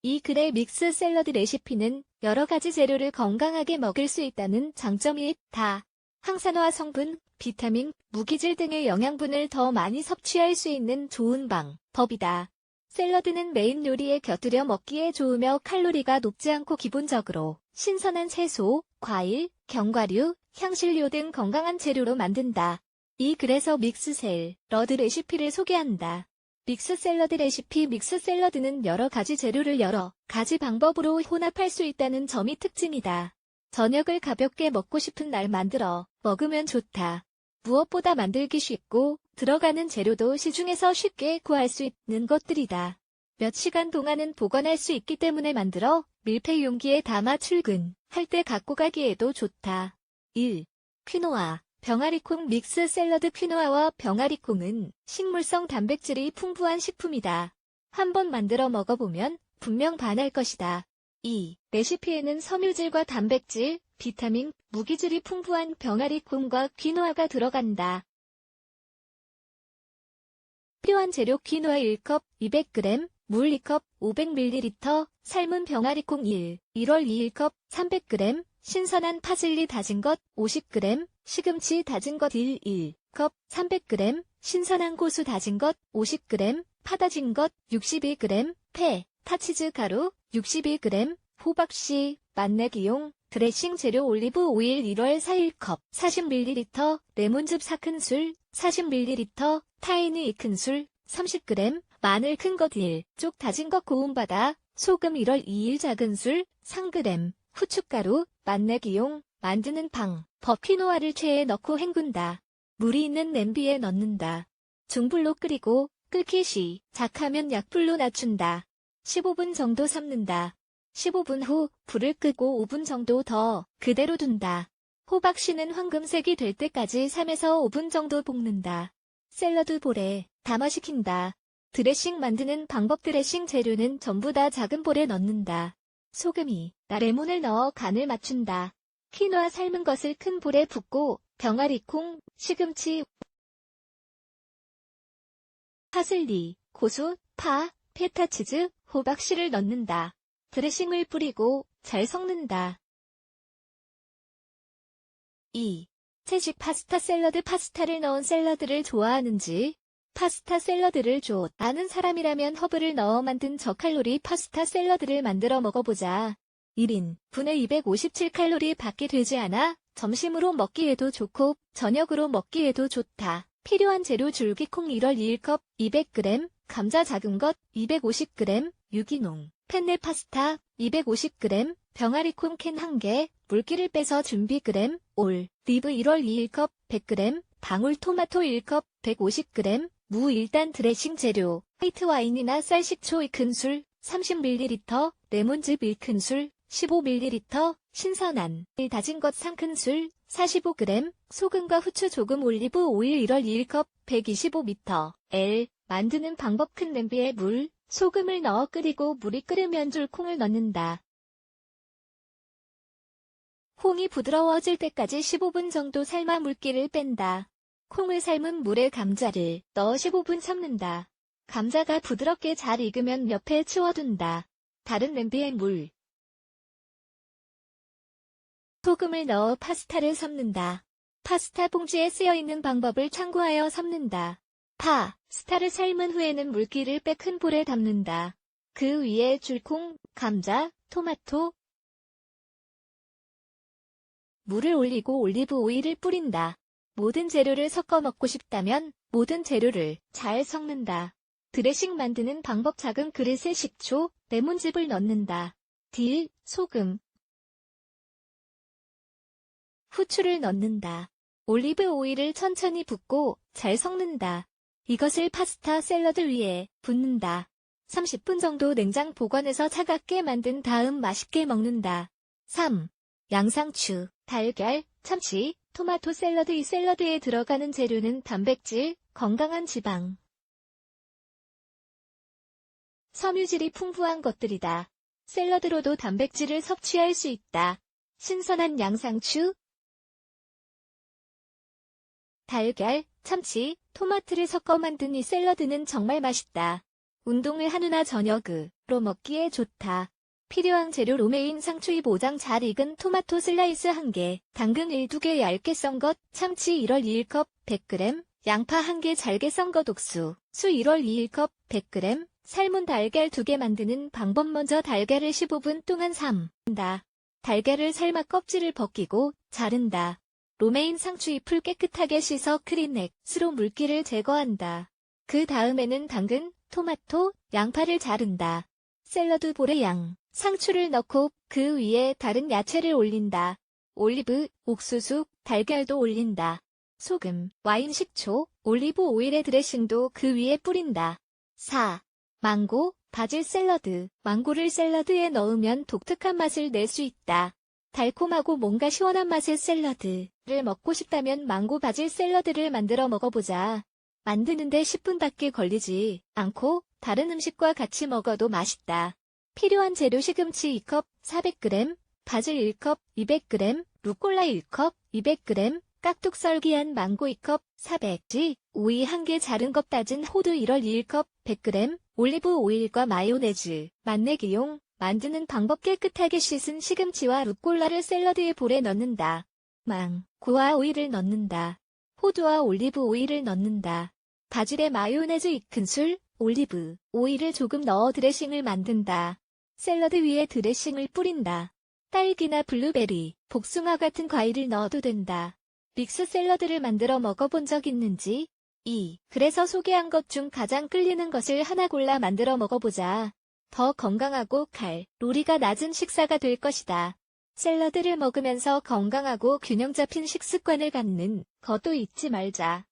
이 글의 믹스 샐러드 레시피는 여러 가지 재료를 건강하게 먹을 수 있다는 장점이 있다. 항산화 성분, 비타민, 무기질 등의 영양분을 더 많이 섭취할 수 있는 좋은 방법이다. 샐러드는 메인 요리에 곁들여 먹기에 좋으며 칼로리가 높지 않고 기본적으로 신선한 채소, 과일, 견과류, 향신료 등 건강한 재료로 만든다. 이 글에서 믹스 샐러드 레시피를 소개한다. 믹스 샐러드 레시피 믹스 샐러드는 여러 가지 재료를 여러 가지 방법으로 혼합할 수 있다는 점이 특징이다. 저녁을 가볍게 먹고 싶은 날 만들어 먹으면 좋다. 무엇보다 만들기 쉽고 들어가는 재료도 시중에서 쉽게 구할 수 있는 것들이다. 몇 시간 동안은 보관할 수 있기 때문에 만들어 밀폐 용기에 담아 출근할 때 갖고 가기에도 좋다. 1. 퀴노아 병아리콩 믹스 샐러드 퀴노아와 병아리콩은 식물성 단백질이 풍부한 식품이다. 한번 만들어 먹어보면 분명 반할 것이다. 2. 레시피에는 섬유질과 단백질, 비타민, 무기질이 풍부한 병아리콩과 퀴노아가 들어간다. 필요한 재료 퀴노아 1컵 200g, 물 2컵 500ml, 삶은 병아리콩 1월 2컵 300g, 신선한 파슬리 다진 것 50g, 시금치 다진 것 1컵 300g, 신선한 고수 다진 것 50g, 파 다진 것 62g, 타치즈 가루 61g, 호박씨, 맛내기용, 드레싱 재료 올리브 오일 1월 4컵 40ml, 레몬즙 4큰술 40ml, 타이니 2큰술 30g, 마늘 큰 것 1쪽 다진 것 고운바다, 소금 1월 2일 작은술 3g, 후춧가루, 맛내기용, 만드는 방법 퀴노아를 체에 넣고 헹군다. 물이 있는 냄비에 넣는다. 중불로 끓이고 끓기 시작하면 약불로 낮춘다. 15분 정도 삶는다. 15분 후 불을 끄고 5분 정도 더 그대로 둔다. 호박씨는 황금색이 될 때까지 3에서 5분 정도 볶는다. 샐러드 볼에 담아 식힌다. 드레싱 만드는 방법 드레싱 재료는 전부 다 작은 볼에 넣는다. 소금이, 레몬을 넣어 간을 맞춘다. 퀴노아 삶은 것을 큰 볼에 붓고 병아리콩, 시금치, 파슬리, 고수, 파, 페타치즈, 호박씨를 넣는다. 드레싱을 뿌리고 잘 섞는다. 2. 채식 파스타 샐러드 파스타를 넣은 샐러드를 좋아하는지? 파스타 샐러드를 좋아하는 사람이라면 허브를 넣어 만든 저칼로리 파스타 샐러드를 만들어 먹어보자. 1인 분에 257칼로리 밖에 되지 않아 점심으로 먹기에도 좋고 저녁으로 먹기에도 좋다. 필요한 재료 줄기콩 1월 2컵 200g, 감자 작은 것 250g, 유기농, 펜네 파스타 250g, 병아리콩 캔 1개, 물기를 빼서 준비 그램, 올리브 1월 2컵 100g, 방울토마토 1컵 150g, 무 1단 드레싱 재료, 화이트 와인이나 쌀식초 2큰술, 30ml, 레몬즙 1큰술, 15ml, 신선한 다진 것 3큰술, 45g, 소금과 후추 조금 올리브 오일 1월 1컵 125ml. 만드는 방법 큰 냄비에 물, 소금을 넣어 끓이고 물이 끓으면 줄콩을 넣는다. 콩이 부드러워질 때까지 15분 정도 삶아 물기를 뺀다. 콩을 삶은 물에 감자를 넣어 15분 삶는다. 감자가 부드럽게 잘 익으면 옆에 치워둔다. 다른 냄비에 물, 소금을 넣어 파스타를 삶는다. 파스타 봉지에 쓰여있는 방법을 참고하여 삶는다. 파스타를 삶은 후에는 물기를 빼 큰 볼에 담는다. 그 위에 줄콩, 감자, 토마토, 물을 올리고 올리브 오일을 뿌린다. 모든 재료를 섞어 먹고 싶다면 모든 재료를 잘 섞는다. 드레싱 만드는 방법 작은 그릇에 식초, 레몬즙을 넣는다. 딜, 소금, 후추를 넣는다. 올리브 오일을 천천히 붓고 잘 섞는다. 이것을 파스타 샐러드 위에 붓는다. 30분 정도 냉장 보관해서 차갑게 만든 다음 맛있게 먹는다. 3. 양상추, 달걀, 참치, 토마토 샐러드 이 샐러드에 들어가는 재료는 단백질, 건강한 지방, 섬유질이 풍부한 것들이다. 샐러드로도 단백질을 섭취할 수 있다. 신선한 양상추, 달걀, 참치, 토마토를 섞어 만든 이 샐러드는 정말 맛있다. 운동을 하느나 저녁으로 먹기에 좋다. 필요한 재료 로메인 상추 2포장 잘 익은 토마토 슬라이스 1개, 당근 1-2개 얇게 썬 것, 참치 1월 2컵 100g, 양파 1개 잘게 썬 것 옥수, 수 1월 2컵 100g, 삶은 달걀 2개 만드는 방법 먼저 달걀을 15분 동안 삶는다. 달걀을 삶아 껍질을 벗기고 자른다. 로메인 상추 잎을 깨끗하게 씻어 크린넥스로 물기를 제거한다. 그 다음에는 당근, 토마토, 양파를 자른다. 샐러드 볼에 상추를 넣고 그 위에 다른 야채를 올린다. 올리브, 옥수수, 달걀도 올린다. 소금, 와인 식초, 올리브 오일의 드레싱도 그 위에 뿌린다. 4. 망고, 바질 샐러드. 망고를 샐러드에 넣으면 독특한 맛을 낼 수 있다. 달콤하고 뭔가 시원한 맛의 샐러드를 먹고 싶다면 망고 바질 샐러드를 만들어 먹어보자. 만드는데 10분밖에 걸리지 않고 다른 음식과 같이 먹어도 맛있다. 필요한 재료 시금치 2컵 400g, 바질 1컵 200g, 루꼴라 1컵 200g, 깍둑 썰기한 망고 2컵 400g, 오이 1개 자른 것 다진 호두 1월 2컵 100g, 올리브 오일과 마요네즈, 맛내기용. 만드는 방법 깨끗하게 씻은 시금치와 루꼴라를 샐러드의 볼에 넣는다. 망고와 오이를 넣는다. 호두와 올리브 오일을 넣는다. 바질에 마요네즈 2큰술, 올리브 오일을 조금 넣어 드레싱을 만든다. 샐러드 위에 드레싱을 뿌린다. 딸기나 블루베리, 복숭아 같은 과일을 넣어도 된다. 믹스 샐러드를 만들어 먹어본 적 있는지? 2. 그래서 소개한 것 중 가장 끌리는 것을 하나 골라 만들어 먹어보자. 더 건강하고 칼로리가 낮은 식사가 될 것이다. 샐러드를 먹으면서 건강하고 균형 잡힌 식습관을 갖는 것도 잊지 말자.